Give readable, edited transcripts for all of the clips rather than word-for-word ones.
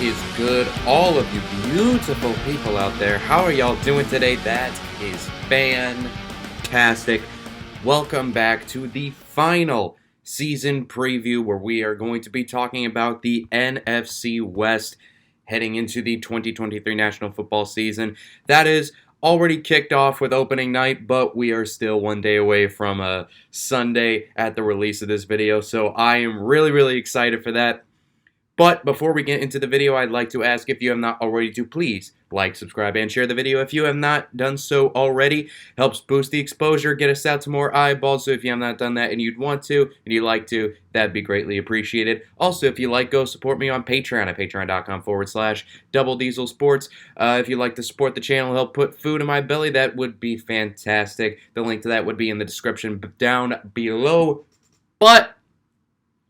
is good, all of you beautiful people out there? How are y'all doing today? That is fantastic. Welcome back to the final season preview where we are going to be talking about the NFC West heading into the 2023 National Football season. That is already kicked off with opening night, but we are still one day away from a Sunday at the release of this video, so I am really excited for that. But before we get into the video, I'd like to ask if you have not already to please like, subscribe, and share the video if you have not done so already. Helps boost the exposure, get us out to more eyeballs. So if you have not done that and you'd want to, and you'd like to, that'd be greatly appreciated. Also, if you like, go support me on Patreon at patreon.com/DoubleDieselSports. If you'd like to support the channel, help put food in my belly, that would be fantastic. The link to that would be in the description down below. But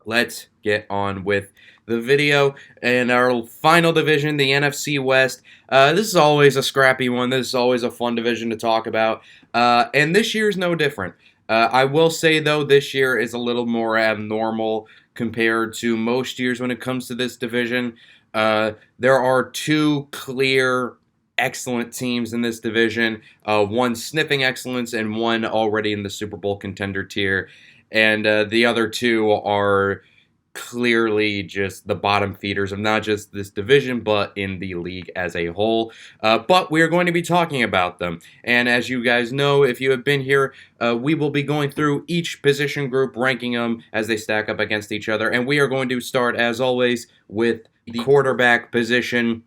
let's get on with the video. In our final division, the NFC West, this is always a scrappy one. This is always a fun division to talk about, and this year is no different. I will say, though, this year is a little more abnormal compared to most years when it comes to this division. There are two clear excellent teams in this division, one sniffing excellence and one already in the Super Bowl contender tier, and the other two are clearly just the bottom feeders of not just this division, but in the league as a whole. But we are going to be talking about them. And as you guys know, if you have been here, we will be going through each position group, ranking them as they stack up against each other. And we are going to start, as always, with the quarterback position.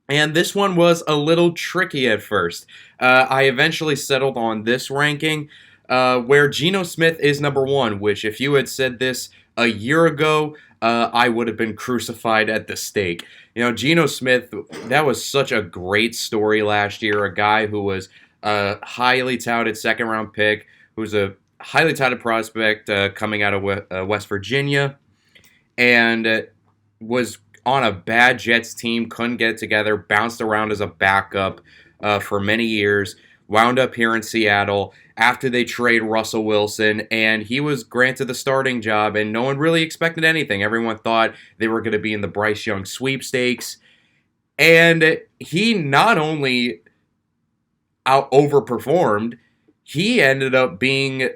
And this one was a little tricky at first. I eventually settled on this ranking, where Geno Smith is number one, which if you had said this a year ago, I would have been crucified at the stake. You know, Geno Smith, that was such a great story last year. A guy who was a highly touted second-round pick, who was a highly touted prospect coming out of West Virginia, and was on a bad Jets team, couldn't get it together, bounced around as a backup for many years, wound up here in Seattle after they trade Russell Wilson, and he was granted the starting job, and no one really expected anything. Everyone thought they were going to be in the Bryce Young sweepstakes, and he not only overperformed, he ended up being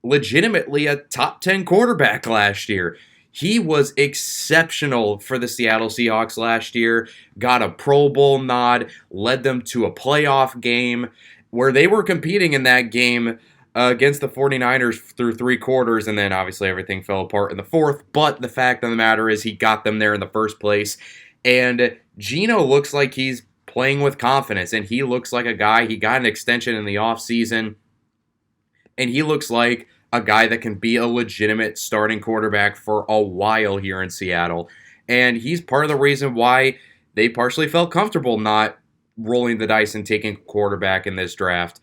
legitimately a top 10 quarterback last year. He was exceptional for the Seattle Seahawks last year, got a Pro Bowl nod, led them to a playoff game, where they were competing in that game against the 49ers through three quarters, and then obviously everything fell apart in the fourth. But the fact of the matter is he got them there in the first place. And Geno looks like he's playing with confidence, and he looks like a guy, he got an extension in the offseason, and he looks like a guy that can be a legitimate starting quarterback for a while here in Seattle. And he's part of the reason why they partially felt comfortable not rolling the dice and taking a quarterback in this draft,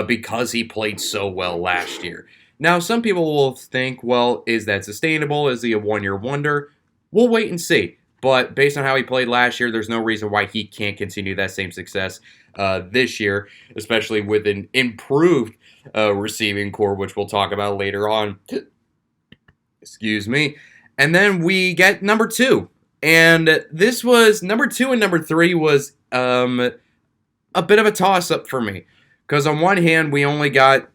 because he played so well last year. Now, some people will think, well, is that sustainable? Is he a one-year wonder? We'll wait and see. But based on how he played last year, there's no reason why he can't continue that same success this year, especially with an improved receiving core, which we'll talk about later on. Excuse me. And then we get number two. And this was, number two and number three was a bit of a toss-up for me. Because on one hand, we only got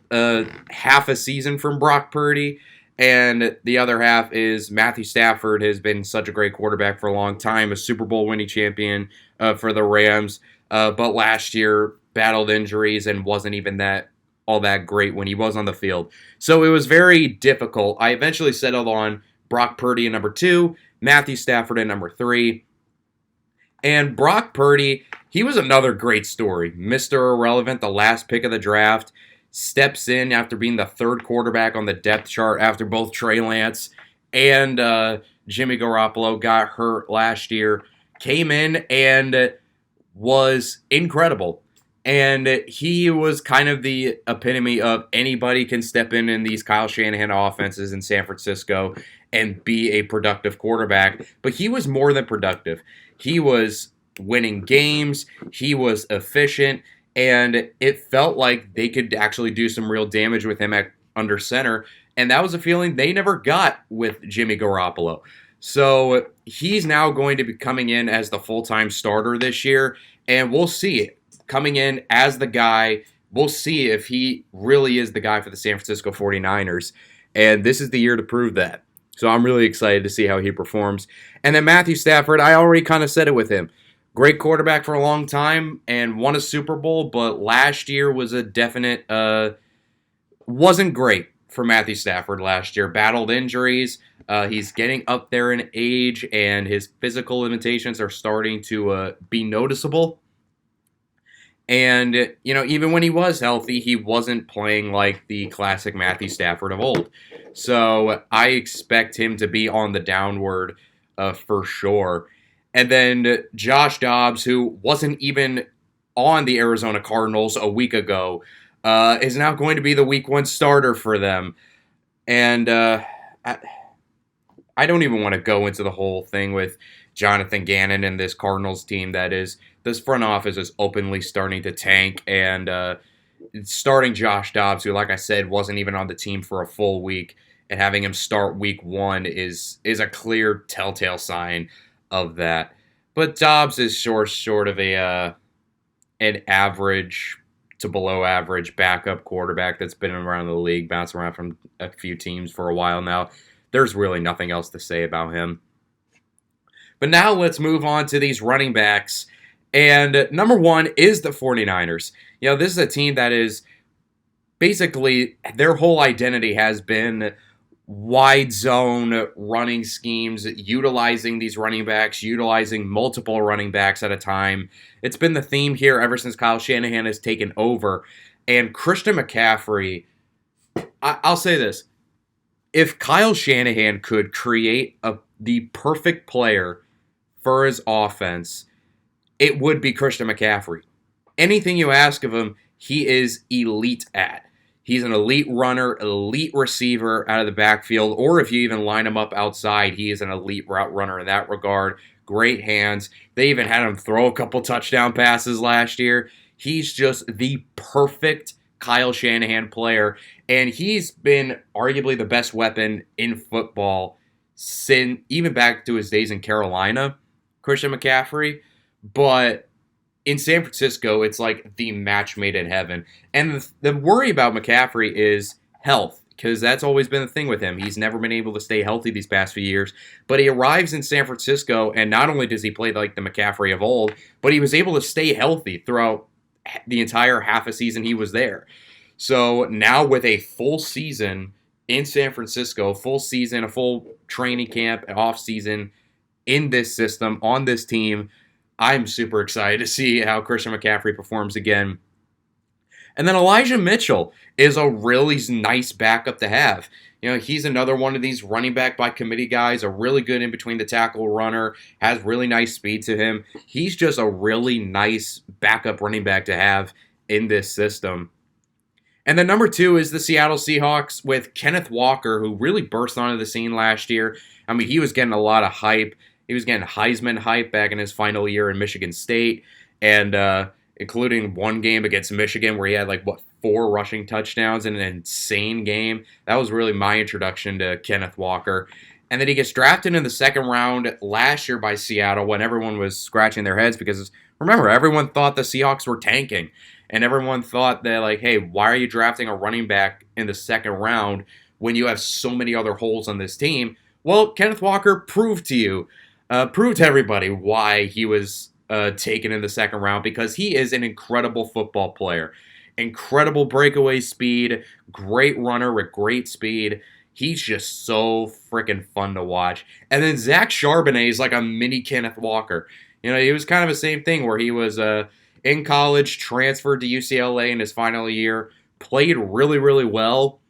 half a season from Brock Purdy, and the other half is Matthew Stafford has been such a great quarterback for a long time, a Super Bowl winning champion for the Rams, but last year battled injuries and wasn't even all that great when he was on the field. So it was very difficult. I eventually settled on Brock Purdy at number two, Matthew Stafford at number three. And Brock Purdy, he was another great story. Mr. Irrelevant, the last pick of the draft, steps in after being the third quarterback on the depth chart after both Trey Lance and Jimmy Garoppolo got hurt last year. Came in and was incredible. And he was kind of the epitome of anybody can step in these Kyle Shanahan offenses in San Francisco and be a productive quarterback. But he was more than productive. He was winning games. He was efficient. And it felt like they could actually do some real damage with him under center. And that was a feeling they never got with Jimmy Garoppolo. So he's now going to be coming in as the full-time starter this year, and we'll see it coming in as the guy. We'll see if he really is the guy for the San Francisco 49ers, and this is the year to prove that. So I'm really excited to see how he performs. And then Matthew Stafford, I already kind of said it with him. Great quarterback for a long time and won a Super Bowl, but last year was a definite wasn't great for Matthew Stafford last year. Battled injuries. He's getting up there in age, and his physical limitations are starting to be noticeable. And, even when he was healthy, he wasn't playing like the classic Matthew Stafford of old. So I expect him to be on the downward for sure. And then Josh Dobbs, who wasn't even on the Arizona Cardinals a week ago, is now going to be the week 1 starter for them. And I don't even want to go into the whole thing with Jonathan Gannon and this Cardinals team that is, this front office is openly starting to tank, and starting Josh Dobbs, who, like I said, wasn't even on the team for a full week, and having him start week 1 is a clear telltale sign of that. But Dobbs is short of an average to below average backup quarterback that's been around the league, bouncing around from a few teams for a while now. There's really nothing else to say about him. But now let's move on to these running backs. And number 1 is the 49ers. This is a team that is basically, their whole identity has been wide zone running schemes, utilizing these running backs, utilizing multiple running backs at a time. It's been the theme here ever since Kyle Shanahan has taken over. And Christian McCaffrey, I'll say this. If Kyle Shanahan could create the perfect player for his offense, it would be Christian McCaffrey. Anything you ask of him, he is elite at. He's an elite runner, elite receiver out of the backfield, or if you even line him up outside, he is an elite route runner in that regard. Great hands. They even had him throw a couple touchdown passes last year. He's just the perfect Kyle Shanahan player, and he's been arguably the best weapon in football since even back to his days in Carolina, Christian McCaffrey. But in San Francisco, it's like the match made in heaven. And the worry about McCaffrey is health, because that's always been the thing with him. He's never been able to stay healthy these past few years. But he arrives in San Francisco, and not only does he play like the McCaffrey of old, but he was able to stay healthy throughout the entire half a season he was there. So now with a full season in San Francisco, full season, a full training camp, off season in this system, on this team, I'm super excited to see how Christian McCaffrey performs again. And then Elijah Mitchell is a really nice backup to have. He's another one of these running back by committee guys, a really good in between the tackle runner, has really nice speed to him. He's just a really nice backup running back to have in this system. And then number 2 is the Seattle Seahawks with Kenneth Walker, who really burst onto the scene last year. I mean, he was getting a lot of hype. He was getting Heisman hype back in his final year in Michigan State, and including one game against Michigan where he had 4 rushing touchdowns in an insane game. That was really my introduction to Kenneth Walker. And then he gets drafted in the second round last year by Seattle when everyone was scratching their heads because, remember, everyone thought the Seahawks were tanking. And everyone thought that, hey, why are you drafting a running back in the second round when you have so many other holes on this team? Well, Kenneth Walker proved to everybody why he was taken in the second round, because he is an incredible football player. Incredible breakaway speed, great runner with great speed. He's just so freaking fun to watch. And then Zach Charbonnet is like a mini Kenneth Walker. He was kind of the same thing where he was in college, transferred to UCLA in his final year, played really, really well,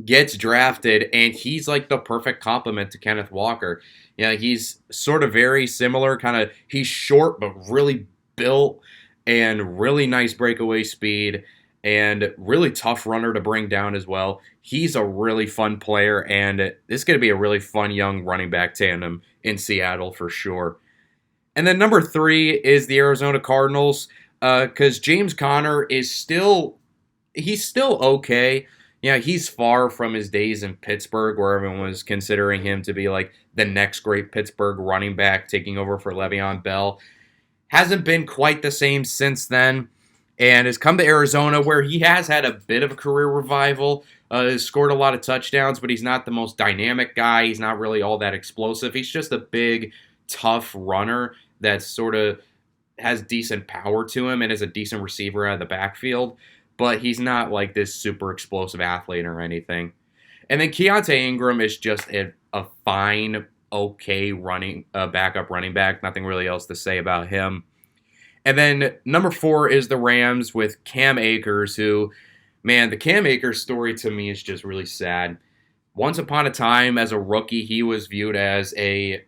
gets drafted, and he's like the perfect complement to Kenneth Walker. He's sort of very similar, he's short but really built and really nice breakaway speed and really tough runner to bring down as well. He's a really fun player, and this is going to be a really fun young running back tandem in Seattle for sure. And then number 3 is the Arizona Cardinals, because James Conner is still okay. Yeah, he's far from his days in Pittsburgh, where everyone was considering him to be like the next great Pittsburgh running back, taking over for Le'Veon Bell. Hasn't been quite the same since then, and has come to Arizona, where he has had a bit of a career revival. Has scored a lot of touchdowns, but he's not the most dynamic guy. He's not really all that explosive. He's just a big, tough runner that sort of has decent power to him and is a decent receiver out of the backfield. But he's not like this super explosive athlete or anything. And then Keontae Ingram is just a fine, okay backup running back. Nothing really else to say about him. And then number 4 is the Rams with Cam Akers, who, man, the Cam Akers story to me is just really sad. Once upon a time, as a rookie, he was viewed as a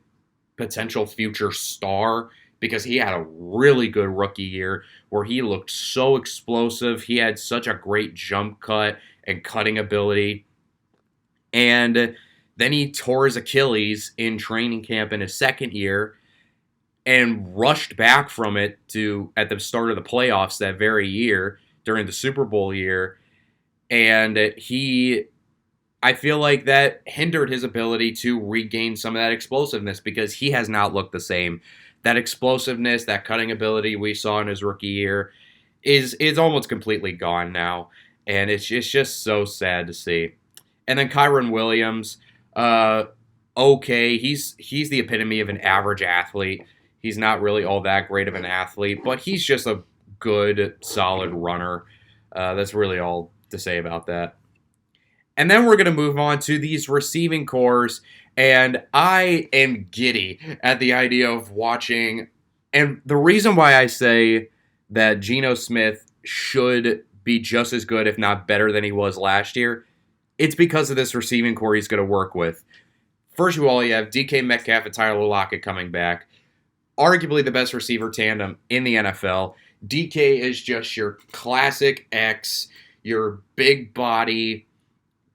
potential future star because he had a really good rookie year where he looked so explosive. He had such a great jump cut and cutting ability. And then he tore his Achilles in training camp in his second year and rushed back from it at the start of the playoffs that very year during the Super Bowl year. And I feel like that hindered his ability to regain some of that explosiveness because he has not looked the same. That explosiveness, that cutting ability we saw in his rookie year is almost completely gone now. And it's just so sad to see. And then Kyron Williams, okay, he's the epitome of an average athlete. He's not really all that great of an athlete, but he's just a good, solid runner. That's really all to say about that. And then we're going to move on to these receiving cores, and I am giddy at the idea of watching. And the reason why I say that Geno Smith should be just as good, if not better than he was last year, it's because of this receiving core he's going to work with. First of all, you have DK Metcalf and Tyler Lockett coming back. Arguably the best receiver tandem in the NFL. DK is just your classic X, your big body.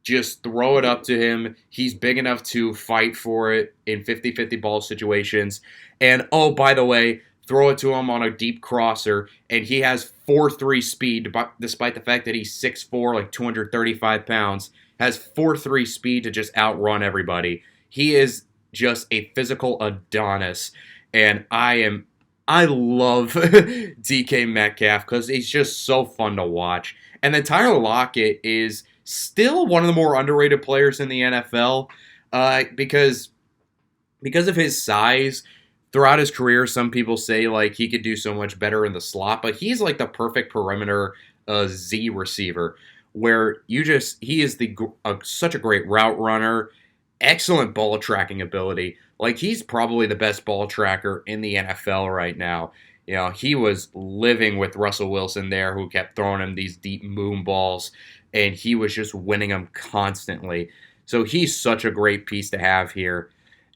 Just throw it up to him. He's big enough to fight for it in 50-50 ball situations. And, oh, by the way, throw it to him on a deep crosser, and he has 4.3 speed, despite the fact that he's 6'4", like 235 pounds, has 4.3 speed to just outrun everybody. He is just a physical Adonis. And I love DK Metcalf because he's just so fun to watch. And then Tyler Lockett is still one of the more underrated players in the NFL because of his size. Throughout his career, some people say like he could do so much better in the slot, but he's like the perfect perimeter Z receiver where he is such a great route runner, excellent ball tracking ability. Like, he's probably the best ball tracker in the NFL right now. You know, he was living with Russell Wilson there, who kept throwing him these deep moon balls, and he was just winning them constantly. So he's such a great piece to have here.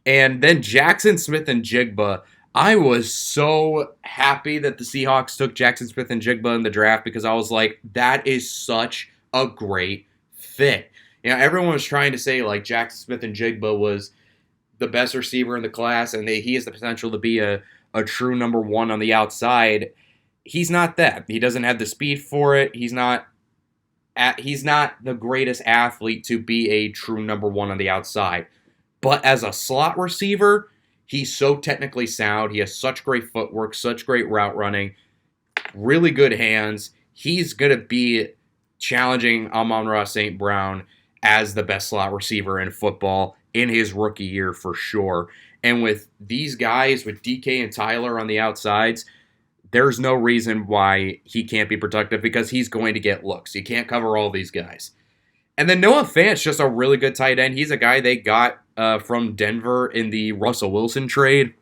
And then Jackson Smith-Njigba. I was so happy that the Seahawks took Jackson Smith-Njigba in the draft because I was like, that is such a great fit. You know, everyone was trying to say, like, Jackson Smith-Njigba was the best receiver in the class, and he has the potential to be a true number one on the outside. He's not that. He doesn't have the speed for it. He's not the greatest athlete to be a true number one on the outside. But as a slot receiver, he's so technically sound. He has such great footwork, such great route running, really good hands. He's going to be challenging Amon-Ra St. Brown as the best slot receiver in football in his rookie year for sure. And with these guys, with DK and Tyler on the outsides, there's no reason why he can't be productive because he's going to get looks. You can't cover all these guys. And then Noah Fant's just a really good tight end. He's a guy they got from Denver in the Russell Wilson trade.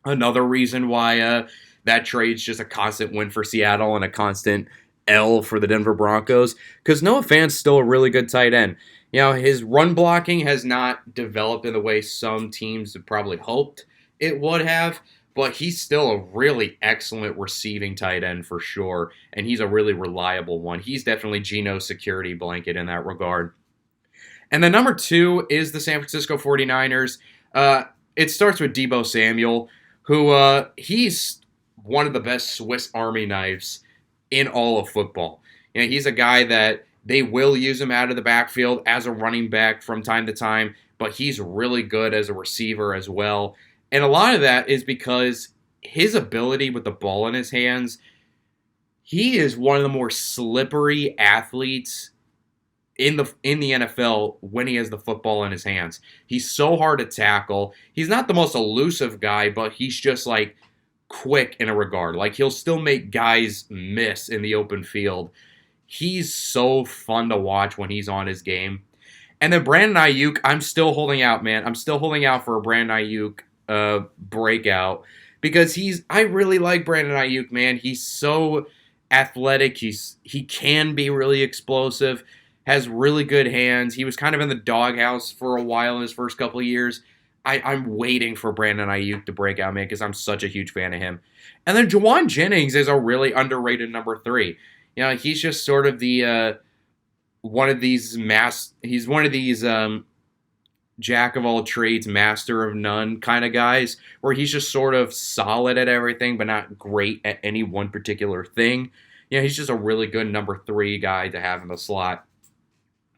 Another reason why that trade's just a constant win for Seattle and a constant L for the Denver Broncos. Because Noah Fant's still a really good tight end. You know, his run blocking has not developed in the way some teams have probably hoped it would have, but he's still a really excellent receiving tight end for sure, and he's a really reliable one. He's definitely Geno's security blanket in that regard. And then number 2 is the San Francisco 49ers. It starts with Deebo Samuel, who he's one of the best Swiss Army knives in all of football. You know, he's a guy that They will use him out of the backfield as a running back from time to time, but he's really good as a receiver as well. And a lot of that is because his ability with the ball in his hands, he is one of the more slippery athletes in the NFL when he has the football in his hands. He's so hard to tackle. He's not the most elusive guy, but he's just like quick in a regard. Like he'll still make guys miss in the open field. He's so fun to watch when he's on his game. And then Brandon Ayuk, I'm still holding out, man. I'm still holding out for a Brandon Ayuk breakout because I really like Brandon Ayuk, man. He's so athletic. He can be really explosive, has really good hands. He was kind of in the doghouse for a while in his first couple of years. I'm waiting for Brandon Ayuk to break out, man, because I'm such a huge fan of him. And then Juwan Jennings is a really underrated number 3. You know, he's just sort of the he's one of these jack of all trades, master of none kind of guys, where he's just sort of solid at everything, but not great at any one particular thing. You know, he's just a really good number 3 guy to have in the slot.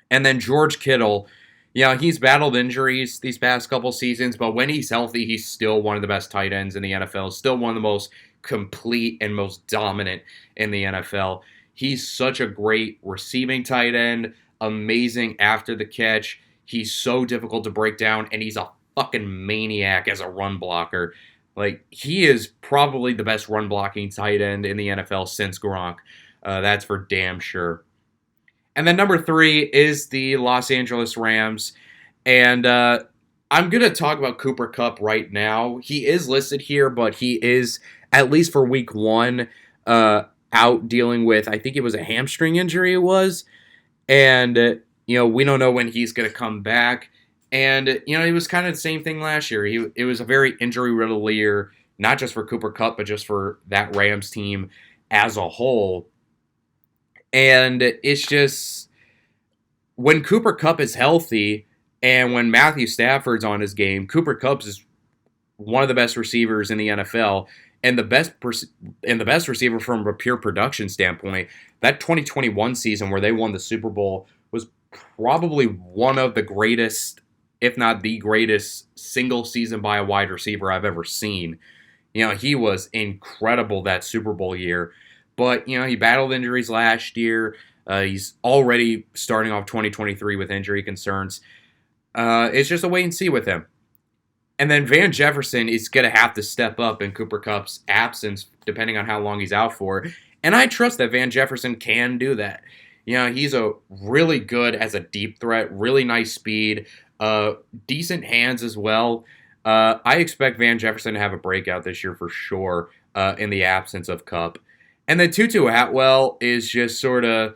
And then George Kittle, you know, he's battled injuries these past couple seasons, but when he's healthy, he's still one of the best tight ends in the NFL, still one of the most complete and most dominant in the NFL. He's such a great receiving tight end, amazing after the catch. He's so difficult to break down, and he's a fucking maniac as a run blocker. Like, he is probably the best run blocking tight end in the NFL since Gronk. That's for damn sure. And then number 3 is the Los Angeles Rams. And I'm going to talk about Cooper Kupp right now. He is listed here, but he is, at least for week 1, out dealing with, I think it was a hamstring injury it was. And, you know, we don't know when he's going to come back. And, you know, it was kind of the same thing last year. It was a very injury-riddled year, not just for Cooper Kupp, but just for that Rams team as a whole. And it's just, when Cooper Kupp is healthy and when Matthew Stafford's on his game, Cooper Kupp is one of the best receivers in the NFL and the best receiver from a pure production standpoint. That 2021 season where they won the Super Bowl was probably one of the greatest, if not the greatest, single season by a wide receiver I've ever seen. You know, he was incredible that Super Bowl year. But, you know, he battled injuries last year. He's already starting off 2023 with injury concerns. It's just a wait and see with him. And then Van Jefferson is going to have to step up in Cooper Kupp's absence, depending on how long he's out for. And I trust that Van Jefferson can do that. You know, he's a really good as a deep threat, really nice speed, decent hands as well. I expect Van Jefferson to have a breakout this year for sure in the absence of Kupp. And then Tutu Atwell is just sort of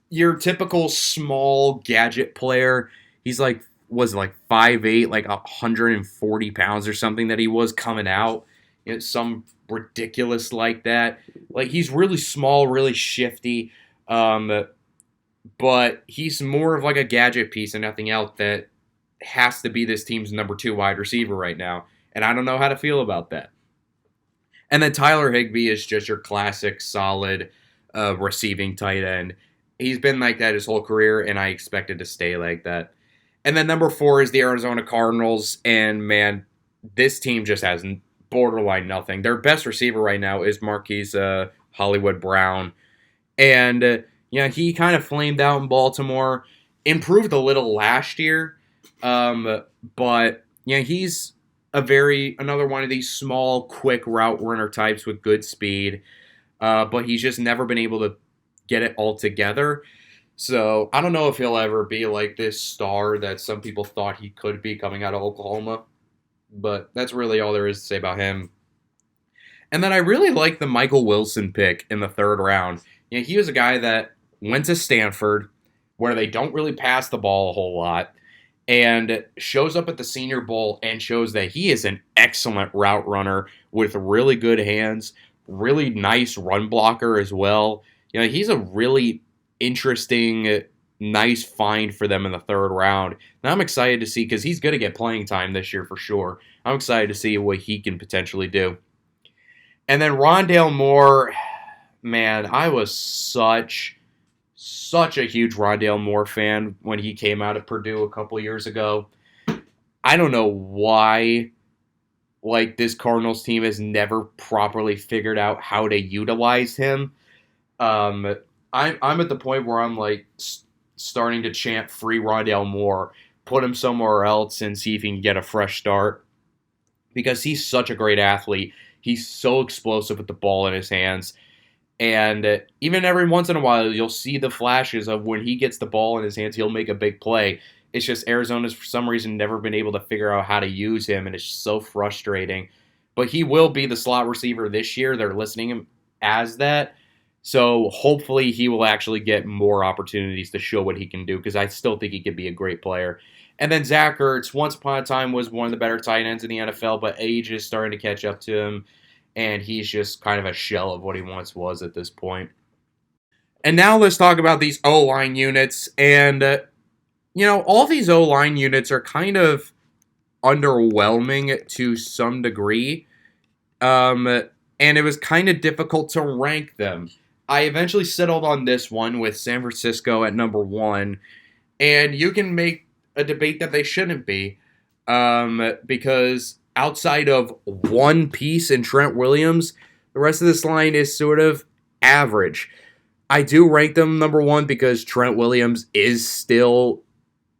your typical small gadget player. He's was 5'8", like 140 pounds or something that he was coming out. You know, some ridiculous like that. Like, he's really small, really shifty, but he's more of like a gadget piece and nothing else that has to be this team's number 2 wide receiver right now. And I don't know how to feel about that. And then Tyler Higbee is just your classic, solid receiving tight end. He's been like that his whole career, and I expect it to stay like that. And then number 4 is the Arizona Cardinals, and man, this team just has borderline nothing. Their best receiver right now is Marquise Hollywood Brown. And, you know, he kind of flamed out in Baltimore, improved a little last year, but, you know, he's another one of these small, quick route runner types with good speed, but he's just never been able to get it all together. So I don't know if he'll ever be like this star that some people thought he could be coming out of Oklahoma, but that's really all there is to say about him. And then I really like the Michael Wilson pick in the 3rd round. You know, he was a guy that went to Stanford, where they don't really pass the ball a whole lot, and shows up at the Senior Bowl and shows that he is an excellent route runner with really good hands, really nice run blocker as well. You know, he's a really interesting, nice find for them in the 3rd round. And I'm excited to see, because he's going to get playing time this year for sure. I'm excited to see what he can potentially do. And then Rondale Moore, man, I was such such a huge Rondale Moore fan when he came out of Purdue a couple years ago. I don't know why this Cardinals team has never properly figured out how to utilize him. Um, I'm at the point where I'm starting to chant free Rondale Moore, put him somewhere else and see if he can get a fresh start because he's such a great athlete. He's so explosive with the ball in his hands. And even every once in a while, you'll see the flashes of when he gets the ball in his hands, he'll make a big play. It's just Arizona's, for some reason, never been able to figure out how to use him, and it's so frustrating. But he will be the slot receiver this year. They're listing him as that. So hopefully he will actually get more opportunities to show what he can do because I still think he could be a great player. And then Zach Ertz, once upon a time, was one of the better tight ends in the NFL, but age is starting to catch up to him, and he's just kind of a shell of what he once was at this point. And now let's talk about these O-line units. And, all these O-line units are kind of underwhelming to some degree. And it was kind of difficult to rank them. I eventually settled on this one with San Francisco at number 1. And you can make a debate that they shouldn't be. Because outside of one piece in Trent Williams, the rest of this line is sort of average. I do rank them number 1 because Trent Williams is still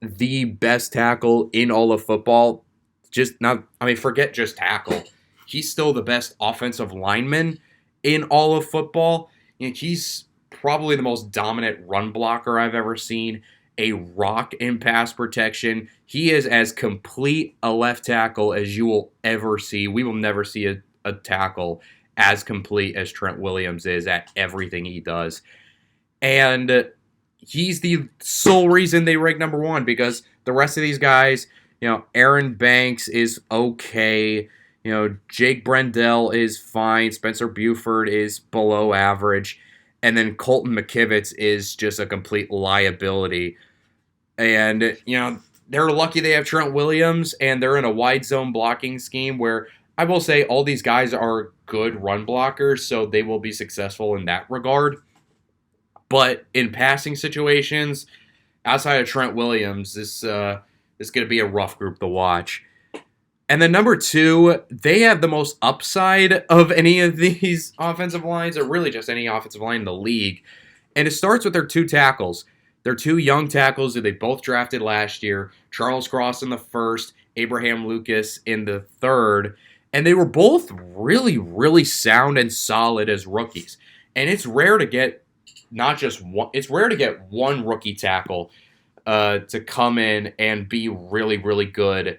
the best tackle in all of football. Forget just tackle. He's still the best offensive lineman in all of football. He's probably the most dominant run blocker I've ever seen. A rock in pass protection. He is as complete a left tackle as you will ever see. We will never see a tackle as complete as Trent Williams is at everything he does. And he's the sole reason they rank number 1 because the rest of these guys, Aaron Banks is okay. Jake Brendel is fine. Spencer Buford is below average. And then Colton McKivitz is just a complete liability. And, they're lucky they have Trent Williams, and they're in a wide zone blocking scheme where I will say all these guys are good run blockers, so they will be successful in that regard. But in passing situations, outside of Trent Williams, this is going to be a rough group to watch. And then number 2, they have the most upside of any of these offensive lines, or really just any offensive line in the league. And it starts with their 2 tackles. They're 2 young tackles who they both drafted last year. Charles Cross in the first, Abraham Lucas in the third. And they were both really, really sound and solid as rookies. And it's rare to get one rookie tackle to come in and be really, really good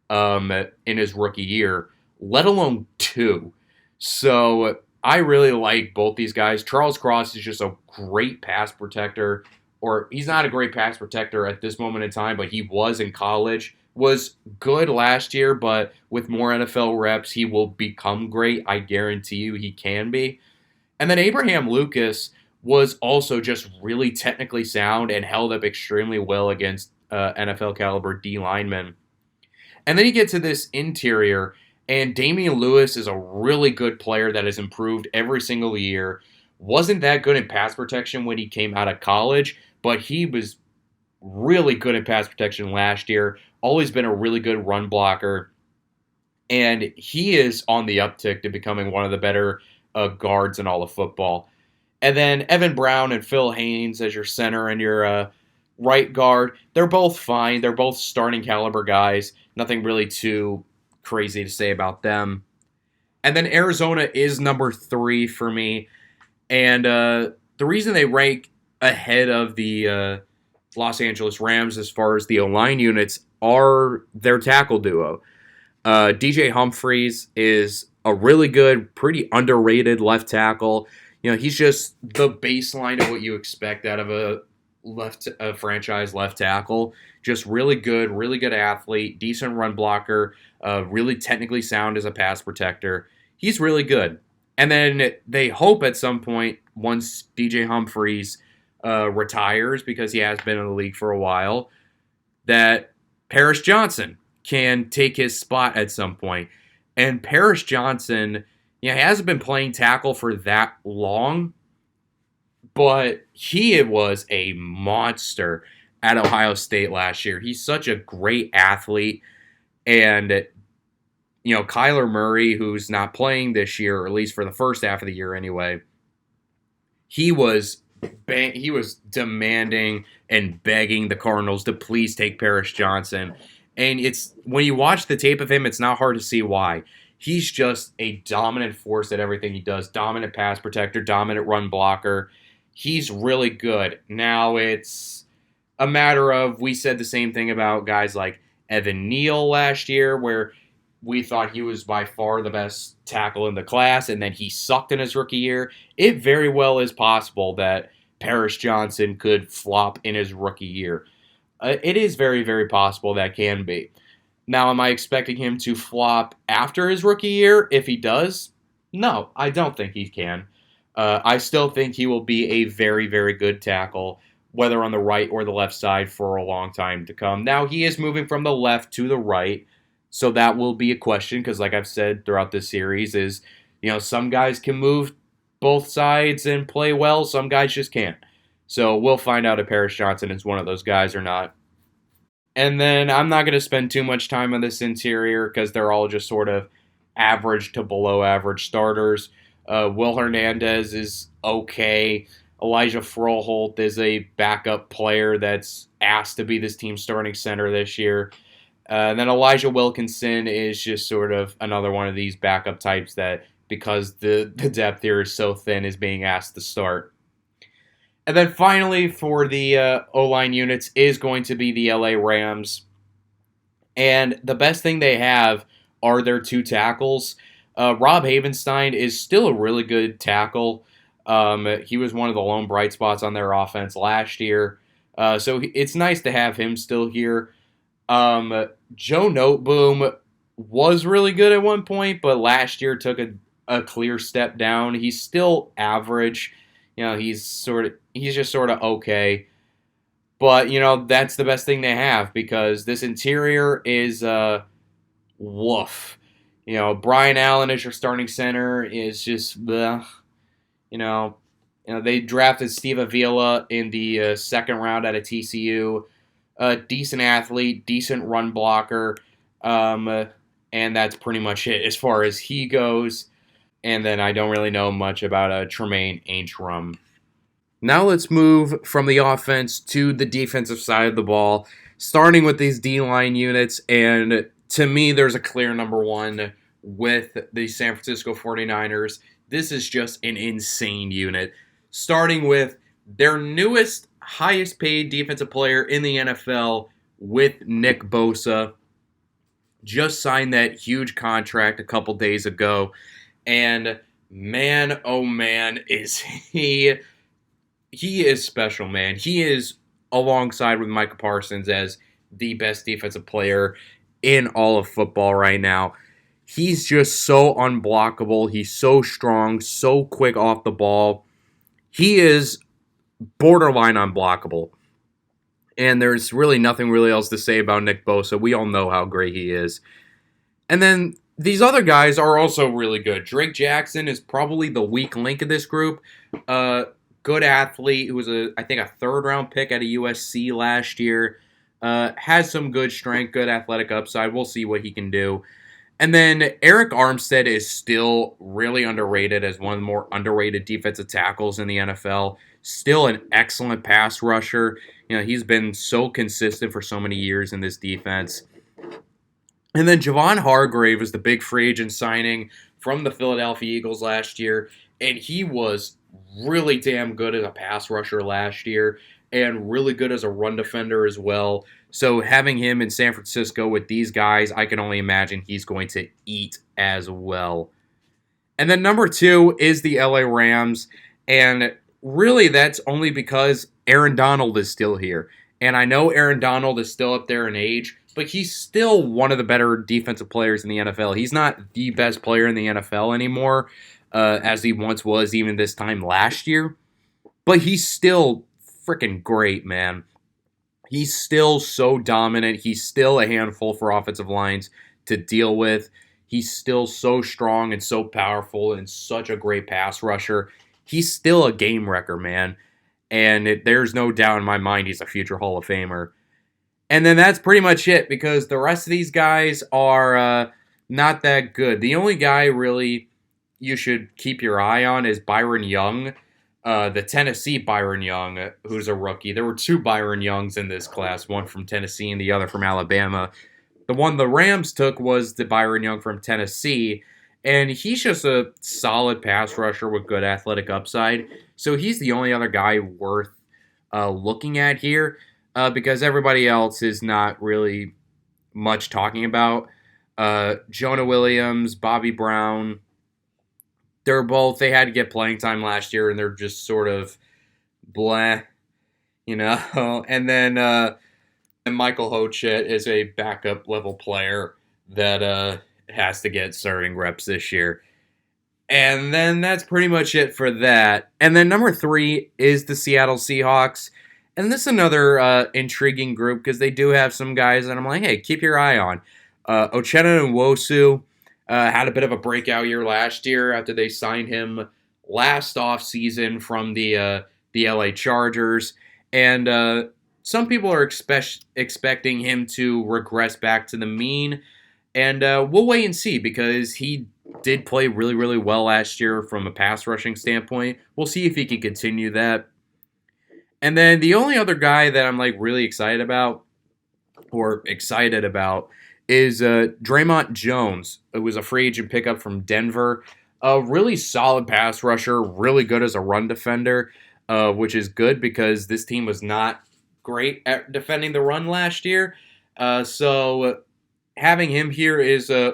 in his rookie year, let alone 2. So I really like both these guys. Charles Cross is just a great pass protector, or he's not a great pass protector at this moment in time, but he was in college. Was good last year, but with more NFL reps, he will become great. I guarantee you he can be. And then Abraham Lucas was also just really technically sound and held up extremely well against NFL caliber D linemen. And then you get to this interior, and Damian Lewis is a really good player that has improved every single year. Wasn't that good in pass protection when he came out of college, but he was really good in pass protection last year. Always been a really good run blocker. And he is on the uptick to becoming one of the better guards in all of football. And then Evan Brown and Phil Haynes as your center and your right guard. They're both fine. They're both starting caliber guys. Nothing really too crazy to say about them. And then Arizona is number 3 for me. And the reason they rank ahead of the Los Angeles Rams as far as the O-line units are their tackle duo. DJ Humphries is a really good, pretty underrated left tackle. He's just the baseline of what you expect out of a franchise left tackle. Just really good athlete, decent run blocker, really technically sound as a pass protector. He's really good. And then they hope at some point, once DJ Humphries retires, because he has been in the league for a while, that Paris Johnson can take his spot at some point. And Paris Johnson, he hasn't been playing tackle for that long, but he was a monster at Ohio State last year. He's such a great athlete. And, Kyler Murray, who's not playing this year, or at least for the first half of the year anyway, he was demanding and begging the Cardinals to please take Paris Johnson. And it's when you watch the tape of him, it's not hard to see why. He's just a dominant force at everything he does. Dominant pass protector, dominant run blocker. He's really good. Now it's a matter of, we said the same thing about guys like Evan Neal last year, where we thought he was by far the best tackle in the class, and then he sucked in his rookie year. It very well is possible that Paris Johnson could flop in his rookie year. It is very, very possible that can be. Now, am I expecting him to flop after his rookie year? If he does, no, I don't think he can. I still think he will be a very, very good tackle, whether on the right or the left side, for a long time to come. Now, he is moving from the left to the right, so that will be a question, because like I've said throughout this series is, some guys can move both sides and play well, some guys just can't. So we'll find out if Paris Johnson is one of those guys or not. And then I'm not going to spend too much time on this interior because they're all just sort of average to below average starters. Will Hernandez is okay. Elijah Froholt is a backup player that's asked to be this team's starting center this year. And then Elijah Wilkinson is just sort of another one of these backup types that, because the depth here is so thin, is being asked to start. And then finally, for the O-line units, is going to be the LA Rams. And the best thing they have are their two tackles. Rob Havenstein is still a really good tackle. He was one of the lone bright spots on their offense last year. So it's nice to have him still here. Joe Noteboom was really good at one point, but last year took a clear step down. He's still average. He's just sort of okay. But, that's the best thing they have, because this interior is woof. Brian Allen as your starting center is just bleh. They drafted Steve Avila in the second round out of TCU. Decent athlete, decent run blocker, and that's pretty much it as far as he goes. And then I don't really know much about Tremaine Antrim. Now let's move from the offense to the defensive side of the ball, starting with these D-line units. And to me, there's a clear number one with the San Francisco 49ers. This is just an insane unit, starting with their newest, highest paid defensive player in the NFL with Nick Bosa. Just signed that huge contract a couple days ago. And man, oh man, is he is special, man. He is, alongside with Micah Parsons, as the best defensive player in all of football right now. He's just so unblockable. He's so strong, so quick off the ball. He is borderline unblockable. And there's really nothing really else to say about Nick Bosa. We all know how great he is. And then these other guys are also really good. Drake Jackson is probably the weak link in this group. Good athlete who was, I think, a third-round pick at USC last year. Has some good strength, good athletic upside. We'll see what he can do. And then Eric Armstead is still really underrated as one of the more underrated defensive tackles in the NFL. Still an excellent pass rusher. He's been so consistent for so many years in this defense. And then Javon Hargrave is the big free agent signing from the Philadelphia Eagles last year. And he was really damn good as a pass rusher last year and really good as a run defender as well. So having him in San Francisco with these guys, I can only imagine he's going to eat as well. And then number two is the LA Rams. And really that's only because Aaron Donald is still here. And I know Aaron Donald is still up there in age, but he's still one of the better defensive players in the NFL. He's not the best player in the NFL anymore, as he once was even this time last year. But he's still freaking great, man. He's still so dominant. He's still a handful for offensive lines to deal with. He's still so strong and so powerful and such a great pass rusher. He's still a game wrecker, man. and there's no doubt in my mind he's a future Hall of Famer. And then that's pretty much it, because the rest of these guys are not that good. The only guy really you should keep your eye on is Byron Young, the Tennessee Byron Young, who's a rookie. There were two Byron Youngs in this class, one from Tennessee and the other from Alabama. The one the Rams took was the Byron Young from Tennessee, and he's just a solid pass rusher with good athletic upside. So he's the only other guy worth looking at here, because everybody else is not really much talking about. Jonah Williams, Bobby Brown, they had to get playing time last year, and they're just sort of blah, you know. And then Michael Hochett is a backup level player that has to get starting reps this year. And then that's pretty much it for that. And then number 3 is the Seattle Seahawks. And this is another intriguing group, because they do have some guys that I'm like, hey, keep your eye on. Uchenna Nwosu had a bit of a breakout year last year after they signed him last offseason from the LA Chargers. And some people are expecting him to regress back to the mean. And we'll wait and see, because he did play really, really well last year from a pass rushing standpoint. We'll see if he can continue that. And then the only other guy that I'm like really excited about is Draymond Jones. It was a free agent pickup from Denver. A really solid pass rusher, really good as a run defender, which is good because this team was not great at defending the run last year. So having him here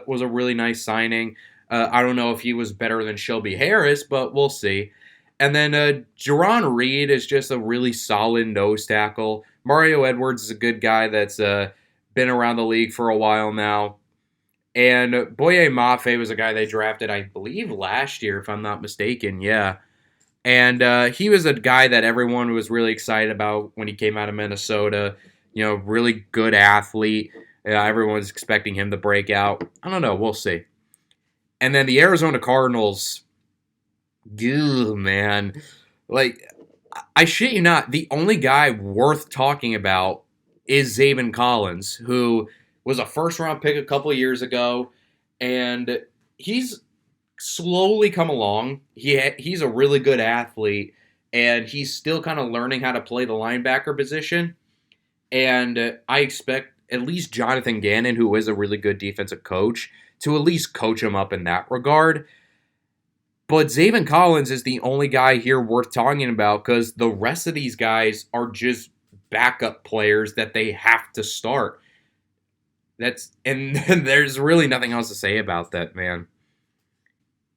was a really nice signing. I don't know if he was better than Shelby Harris, but we'll see. And then Jerron Reed is just a really solid nose tackle. Mario Edwards is a good guy that's been around the league for a while now. And Boye Mafe was a guy they drafted, I believe, last year, if I'm not mistaken. Yeah. And he was a guy that everyone was really excited about when he came out of Minnesota. You know, really good athlete. Everyone was expecting him to break out. I don't know. We'll see. And then the Arizona Cardinals, man. Like, I shit you not, the only guy worth talking about is Zaven Collins, who was a first-round pick a couple of years ago, and he's slowly come along. He's a really good athlete, and he's still kind of learning how to play the linebacker position. And I expect at least Jonathan Gannon, who is a really good defensive coach, to at least coach him up in that regard. But Zaven Collins is the only guy here worth talking about, because the rest of these guys are just backup players that they have to start. And there's really nothing else to say about that, man.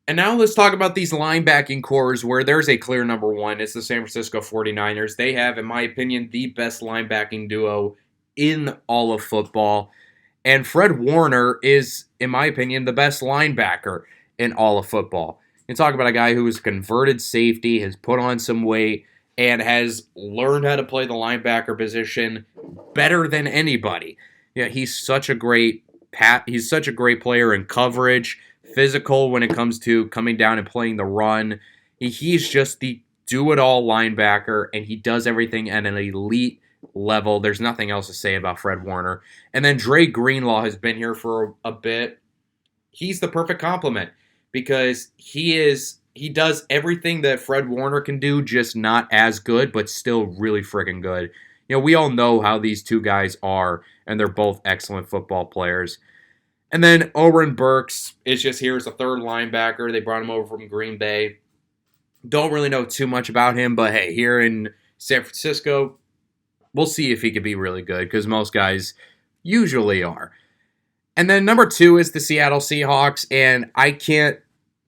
And now let's talk about these linebacking cores where there's a clear number one. It's the San Francisco 49ers. They have, in my opinion, the best linebacking duo in all of football. And Fred Warner is, in my opinion, the best linebacker in all of football. You talk about a guy who is converted safety, has put on some weight, and has learned how to play the linebacker position better than anybody. Yeah, he's such a great player in coverage, physical when it comes to coming down and playing the run. He's just the do-it-all linebacker, and he does everything at an elite level. There's nothing else to say about Fred Warner. And then Dre Greenlaw has been here for a bit. He's the perfect complement, because he does everything that Fred Warner can do, just not as good, but still really freaking good. You know, we all know how these two guys are, and they're both excellent football players. And then Oren Burks is just here as a third linebacker. They brought him over from Green Bay. Don't really know too much about him, but hey, here in San Francisco, we'll see if he could be really good, because most guys usually are. And then number 2 is the Seattle Seahawks, and I can't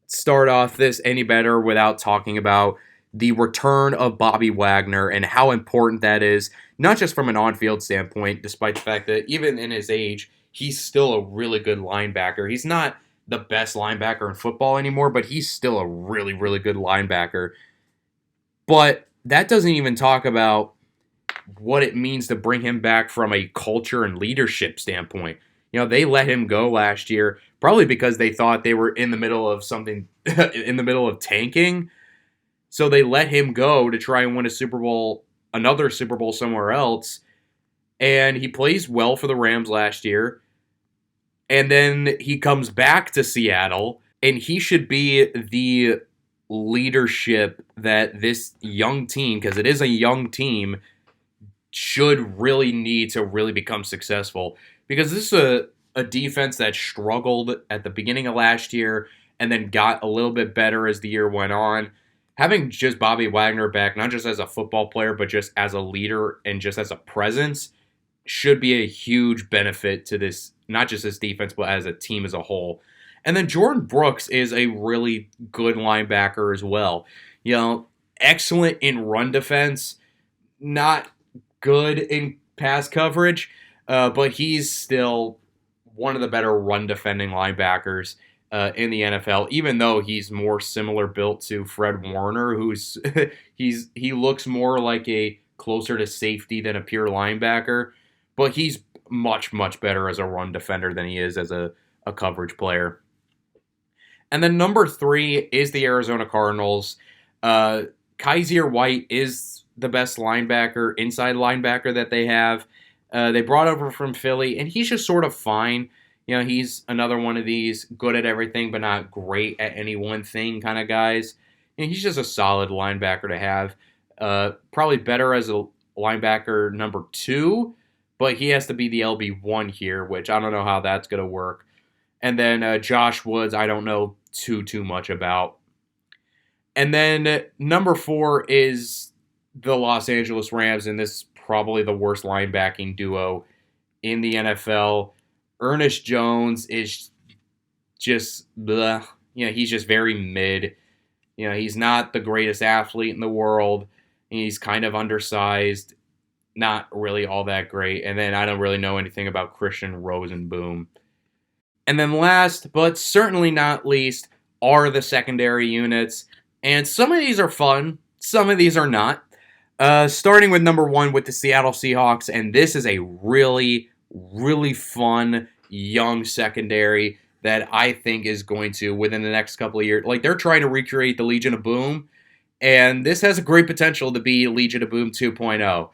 start off this any better without talking about the return of Bobby Wagner and how important that is, not just from an on-field standpoint, despite the fact that even in his age, he's still a really good linebacker. He's not the best linebacker in football anymore, but he's still a really, really good linebacker. But that doesn't even talk about what it means to bring him back from a culture and leadership standpoint. You know, they let him go last year, probably because they thought they were in the middle of something, in the middle of tanking. So they let him go to try and win a Super Bowl, another Super Bowl somewhere else. And he plays well for the Rams last year. And then he comes back to Seattle, and he should be the leadership that this young team, because it is a young team, should really need to really become successful. Because this is a defense that struggled at the beginning of last year and then got a little bit better as the year went on. Having just Bobby Wagner back, not just as a football player, but just as a leader and just as a presence, should be a huge benefit to this, not just this defense, but as a team as a whole. And then Jordan Brooks is a really good linebacker as well. You know, excellent in run defense, not good in pass coverage, but he's still one of the better run defending linebackers in the NFL, even though he's more similar built to Fred Warner, who's he looks more like a closer to safety than a pure linebacker, but he's much, much better as a run defender than he is as a coverage player. And then number 3 is the Arizona Cardinals. Kaiser White is the best linebacker, inside linebacker that they have. They brought over from Philly, and he's just sort of fine. You know, he's another one of these good at everything but not great at any one thing kind of guys. And he's just a solid linebacker to have. Probably better as a linebacker number 2, but he has to be the LB1 here, which I don't know how that's going to work. And then Josh Woods, I don't know too much about. And then number 4 is the Los Angeles Rams, and this is probably the worst linebacking duo in the NFL. Ernest Jones is just bleh. You know, he's just very mid. You know, he's not the greatest athlete in the world. He's kind of undersized, not really all that great. And then I don't really know anything about Christian Rosenboom. And then last, but certainly not least, are the secondary units. And some of these are fun, some of these are not. Starting with number 1 with the Seattle Seahawks, and this is a really, really fun young secondary that I think is going to, within the next couple of years, like they're trying to recreate the Legion of Boom, and this has a great potential to be Legion of Boom 2.0.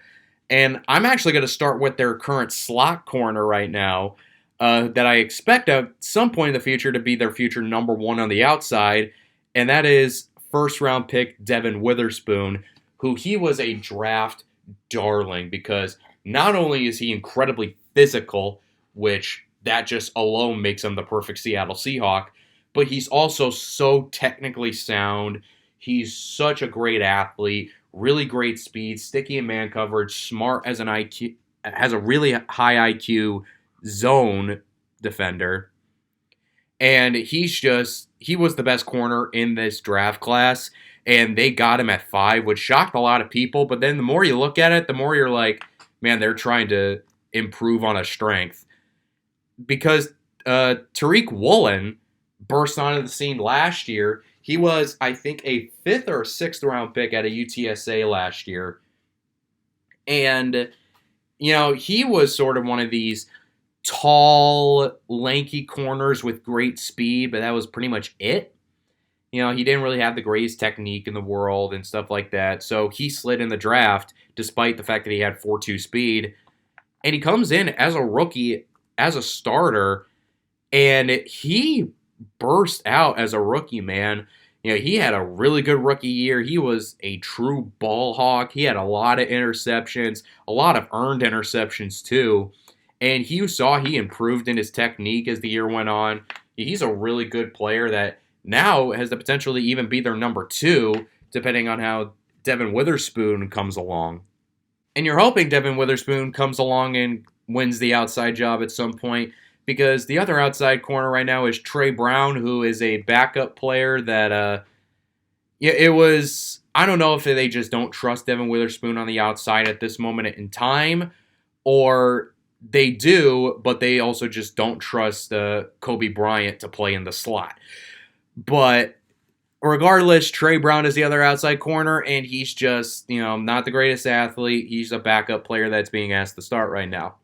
And I'm actually going to start with their current slot corner right now, that I expect at some point in the future to be their future number 1 on the outside, and that is first-round pick Devin Witherspoon, who he was a draft darling because not only is he incredibly physical, which that just alone makes him the perfect Seattle Seahawk, but he's also so technically sound. He's such a great athlete, really great speed, sticky in man coverage, smart as an IQ, has a really high IQ zone defender. And he was the best corner in this draft class, and they got him at 5, which shocked a lot of people. But then the more you look at it, the more you're like, man, they're trying to improve on a strength. Because Tariq Woolen burst onto the scene last year. He was, I think, a 5th or 6th round pick at a UTSA last year. And, you know, he was sort of one of these tall, lanky corners with great speed, but that was pretty much it. You know, he didn't really have the greatest technique in the world and stuff like that. So he slid in the draft, despite the fact that he had 4.2 speed. And he comes in as a rookie, as a starter, and he burst out as a rookie, man. You know, he had a really good rookie year. He was a true ball hawk. He had a lot of interceptions, a lot of earned interceptions too. And you saw he improved in his technique as the year went on. He's a really good player that now has the potential to even be their number 2, depending on how Devin Witherspoon comes along. And you're hoping Devin Witherspoon comes along and wins the outside job at some point, because the other outside corner right now is Trey Brown, who is a backup player that, I don't know if they just don't trust Devin Witherspoon on the outside at this moment in time, or they do, but they also just don't trust Kobe Bryant to play in the slot. But regardless, Trey Brown is the other outside corner, and he's just, not the greatest athlete. He's a backup player that's being asked to start right now.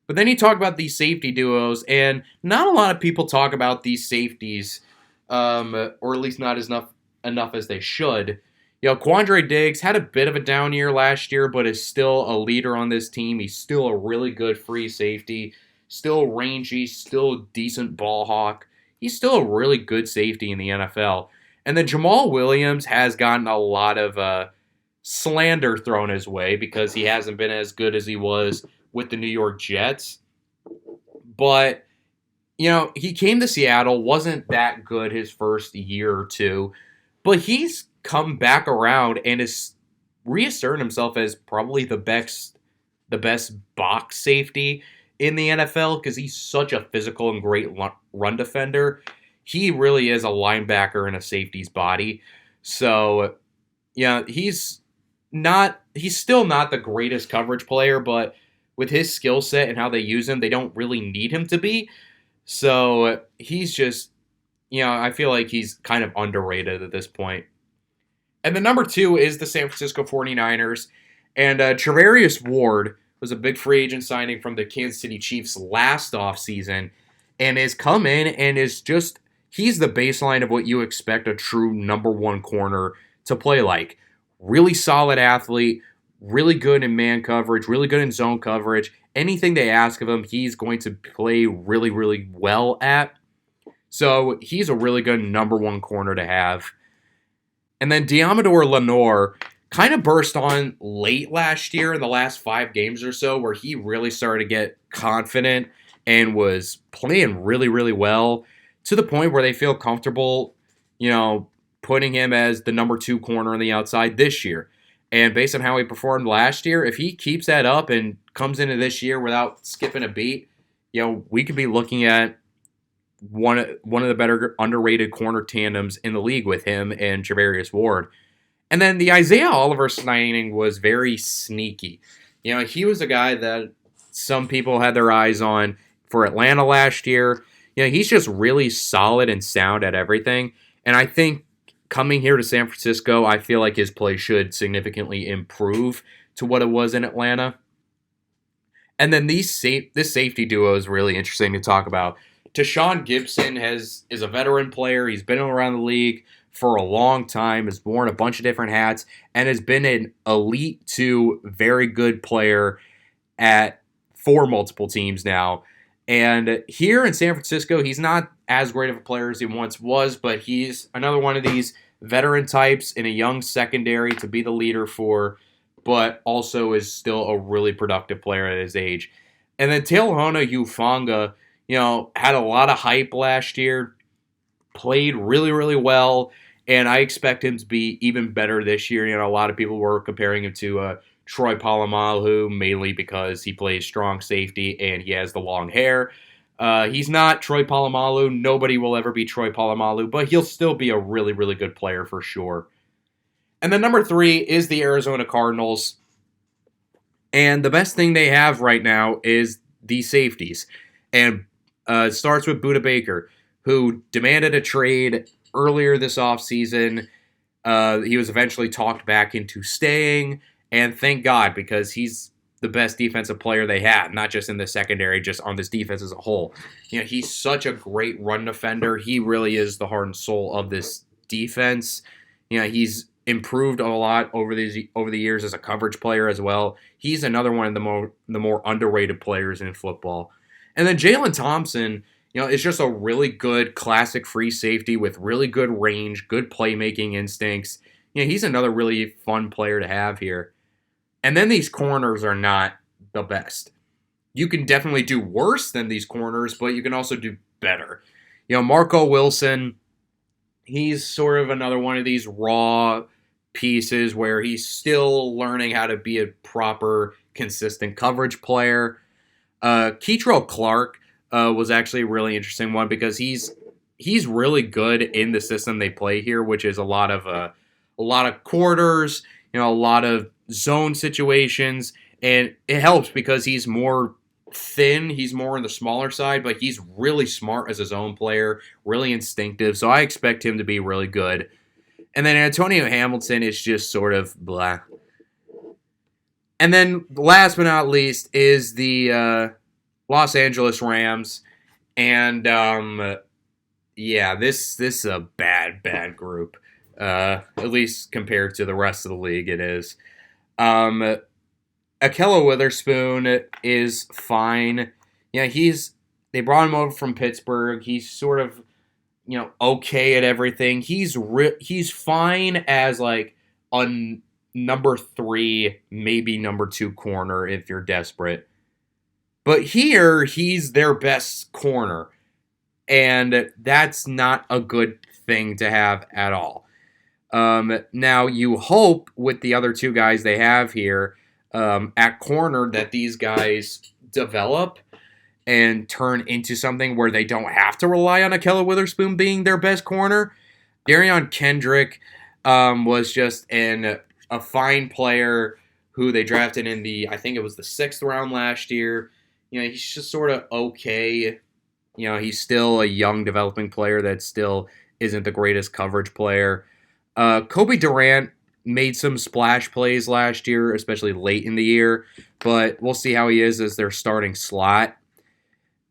But then you talk about these safety duos, and not a lot of people talk about these safeties, or at least not enough as they should. Quandre Diggs had a bit of a down year last year, but is still a leader on this team. He's still a really good free safety, still rangy, still decent ball hawk. He's still a really good safety in the NFL. And then Jamal Williams has gotten a lot of slander thrown his way because he hasn't been as good as he was with the New York Jets. But, he came to Seattle, wasn't that good his first year or two, but he's come back around and is reasserting himself as probably the best box safety in the NFL because he's such a physical and great run defender. He really is a linebacker in a safety's body. So, he's still not the greatest coverage player, but with his skill set and how they use him, they don't really need him to be. So he's just, I feel like he's kind of underrated at this point. And the number 2 is the San Francisco 49ers. And Charvarius Ward was a big free agent signing from the Kansas City Chiefs last offseason and has come in and is just, he's the baseline of what you expect a true number 1 corner to play like. Really solid athlete, really good in man coverage, really good in zone coverage. Anything they ask of him, he's going to play really, really well at. So he's a really good number 1 corner to have. And then Deommodore Lenoir kind of burst on late last year in the last 5 games or so where he really started to get confident and was playing really, really well to the point where they feel comfortable, putting him as the number 2 corner on the outside this year. And based on how he performed last year, if he keeps that up and comes into this year without skipping a beat, we could be looking at one of the better underrated corner tandems in the league with him and Charvarius Ward. And then the Isaiah Oliver signing was very sneaky. He was a guy that some people had their eyes on for Atlanta last year. He's just really solid and sound at everything. And I think coming here to San Francisco, I feel like his play should significantly improve to what it was in Atlanta. And then this safety duo is really interesting to talk about. Tashaun Gibson is a veteran player. He's been around the league for a long time, has worn a bunch of different hats, and has been an elite to very good player for multiple teams now. And here in San Francisco, he's not as great of a player as he once was, but he's another one of these veteran types in a young secondary to be the leader for, but also is still a really productive player at his age. And then Te'Lahona Hufanga, had a lot of hype last year, played really, really well, and I expect him to be even better this year. A lot of people were comparing him to Troy Polamalu, mainly because he plays strong safety and he has the long hair. He's not Troy Polamalu. Nobody will ever be Troy Polamalu, but he'll still be a really, really good player for sure. And then number 3 is the Arizona Cardinals. And the best thing they have right now is the safeties. And it starts with Budda Baker, who demanded a trade earlier this offseason. He was eventually talked back into staying, and thank God, because he's the best defensive player they have, not just in the secondary, just on this defense as a whole. He's such a great run defender. He really is the heart and soul of this defense. He's improved a lot over the years as a coverage player as well. He's another one of the more underrated players in football. And then Jalen Thompson, is just a really good classic free safety with really good range, good playmaking instincts. He's another really fun player to have here. And then these corners are not the best. You can definitely do worse than these corners, but you can also do better. Marco Wilson, he's sort of another one of these raw pieces where he's still learning how to be a proper, consistent coverage player. Keitrell Clark was actually a really interesting one because he's really good in the system they play here, which is a lot of quarters, a lot of zone situations, and it helps because he's more thin, he's more on the smaller side, but he's really smart as a zone player, really instinctive, so I expect him to be really good. And then Antonio Hamilton is just sort of blah. And then last but not least is the Los Angeles Rams. And this is a bad group. At least compared to the rest of the league, it is. Um, Ahkello Witherspoon is fine. Yeah, they brought him over from Pittsburgh. He's sort of okay at everything. He's fine as like a number 3, maybe number 2 corner if you're desperate. But here he's their best corner, and that's not a good thing to have at all. Now you hope with the other 2 guys they have here at corner that these guys develop and turn into something where they don't have to rely on Ahkello Witherspoon being their best corner. Darion Kendrick was just a fine player who they drafted in I think it was the 6th round last year. He's just sort of okay. He's still a young developing player that still isn't the greatest coverage player. Kobe Durant made some splash plays last year, especially late in the year, but we'll see how he is as their starting slot.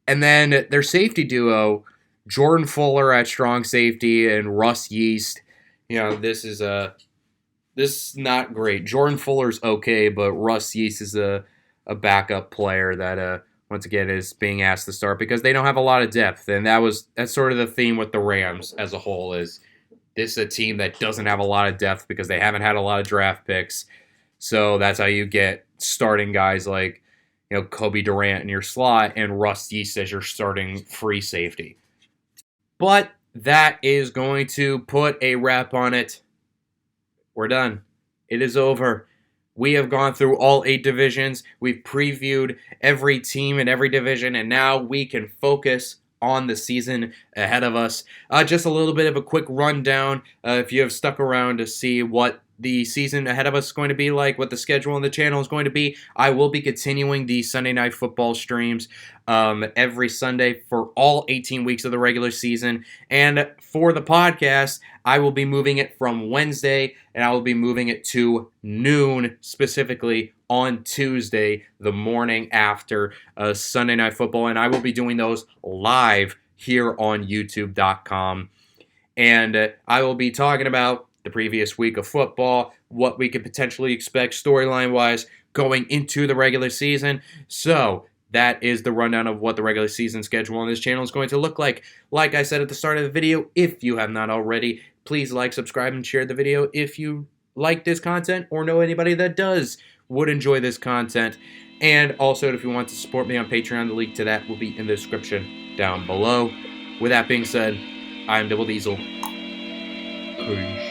And then their safety duo, Jordan Fuller at strong safety and Russ Yeast. This is not great. Jordan Fuller's okay, but Russ Yeast is a backup player that once again is being asked to start because they don't have a lot of depth. And that's sort of the theme with the Rams as a whole is this is a team that doesn't have a lot of depth because they haven't had a lot of draft picks. So that's how you get starting guys like Kobe Durant in your slot and Russ Yeast as your starting free safety. But that is going to put a wrap on it. We're done. It is over. We have gone through all 8 divisions. We've previewed every team in every division, and now we can focus on the season ahead of us. Just a little bit of a quick rundown. If you have stuck around to see what the season ahead of us is going to be like, what the schedule on the channel is going to be, I will be continuing the Sunday Night Football streams every Sunday for all 18 weeks of the regular season. And for the podcast, I will be moving it from Wednesday, and I will be moving it to noon, specifically on Tuesday, the morning after Sunday Night Football. And I will be doing those live here on YouTube.com. And I will be talking about the previous week of football, what we could potentially expect storyline-wise going into the regular season. So that is the rundown of what the regular season schedule on this channel is going to look like. Like I said at the start of the video, if you have not already, please like, subscribe, and share the video if you like this content or know anybody that would enjoy this content. And also, if you want to support me on Patreon, the link to that will be in the description down below. With that being said, I'm Double Diesel. Peace.